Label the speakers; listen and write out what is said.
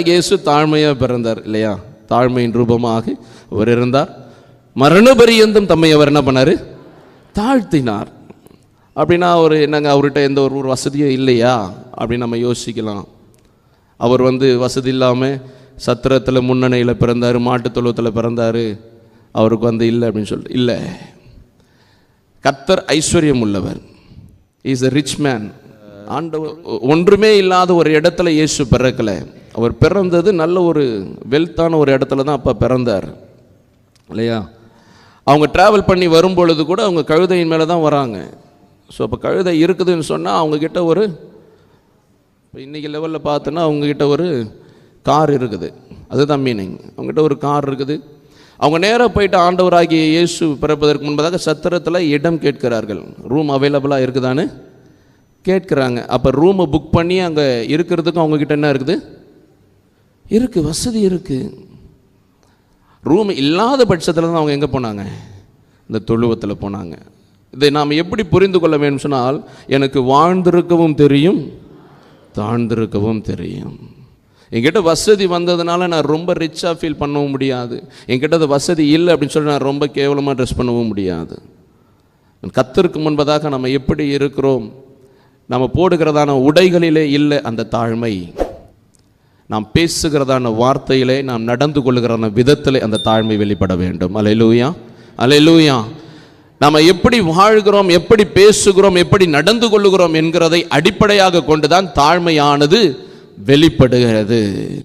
Speaker 1: இயேசு தாழ்மையாக பிறந்தார் இல்லையா? தாழ்மையின் ரூபமாக அவர் இருந்தார். மரண பரியந்தம் தம்மை அவர் என்ன பண்ணார்? தாழ்த்தினார். அப்படின்னா அவர் என்னங்க, அவர்கிட்ட எந்த ஒரு வசதியும் இல்லையா அப்படின்னு நம்ம யோசிக்கலாம். அவர் வசதி இல்லாமல் சத்திரத்தில் முன்னணியில் பிறந்தார், மாட்டுத் தொழுவத்தில் பிறந்தார், அவருக்கு இல்லை அப்படின்னு சொல்லிட்டு இல்லை. கர்த்தர் ஐஸ்வர்யம் உள்ளவர், இஸ் எ ரிச் மேன். ஆண்டவர் ஒன்றுமே இல்லாத ஒரு இடத்துல இயேசு பிறக்கலை. அவர் பிறந்தது நல்ல ஒரு வெல்த்தான ஒரு இடத்துல தான் அப்போ பிறந்தார் இல்லையா? அவங்க ட்ராவல் பண்ணி வரும்பொழுது கூட அவங்க கழுதையின் மேலே தான் வராங்க. ஸோ அப்போ கழுதை இருக்குதுன்னு சொன்னால் அவங்கக்கிட்ட ஒரு, இப்போ இன்றைக்கி லெவலில் பார்த்தோன்னா அவங்கக்கிட்ட ஒரு கார் இருக்குது, அதுதான் மீனிங். அவங்ககிட்ட ஒரு கார் இருக்குது. அவங்க நேராக போயிட்டு ஆண்டவராகிய இயேசு பிறப்பதற்கு முன்பதாக சத்திரத்தில் இடம் கேட்கிறார்கள். ரூம் அவைலபிளாக இருக்குதான்னு கேட்குறாங்க. அப்போ ரூமை புக் பண்ணி அங்கே இருக்கிறதுக்கும் அவங்கக்கிட்ட என்ன இருக்குது? இருக்குது, வசதி இருக்குது. ரூம் இல்லாத பட்சத்தில் தான் அவங்க எங்கே போனாங்க? இந்த தொழுவத்தில் போனாங்க. இதை நாம் எப்படி புரிந்து கொள்ள வேண்டும் சொன்னால், எனக்கு வாழ்ந்திருக்கவும் தெரியும், தாழ்ந்திருக்கவும் தெரியும். என்கிட்ட வசதி வந்ததுனால நான் ரொம்ப ரிச்சாக ஃபீல் பண்ணவும் முடியாது. என்கிட்ட அது வசதி இல்லை அப்படின்னு சொல்லி நான் ரொம்ப கேவலமாக ட்ரெஸ் பண்ணவும் முடியாது. கர்த்தருக்கு முன்பதாக நம்ம எப்படி இருக்கிறோம், நம்ம போடுகிறதான உடைகளிலே இல்லை அந்த தாழ்மை, நாம் பேசுகிறதான வார்த்தையிலே, நாம் நடந்து கொள்ளுகிறதான விதத்திலே அந்த தாழ்மை வெளிப்பட வேண்டும். அல்லேலூயா, அல்லேலூயா. நாம் எப்படி வாழ்கிறோம், எப்படி பேசுகிறோம், எப்படி நடந்து கொள்ளுகிறோம் என்கிறதை அடிப்படையாக கொண்டுதான் தாழ்மையானது வெளிப்படுகிறது.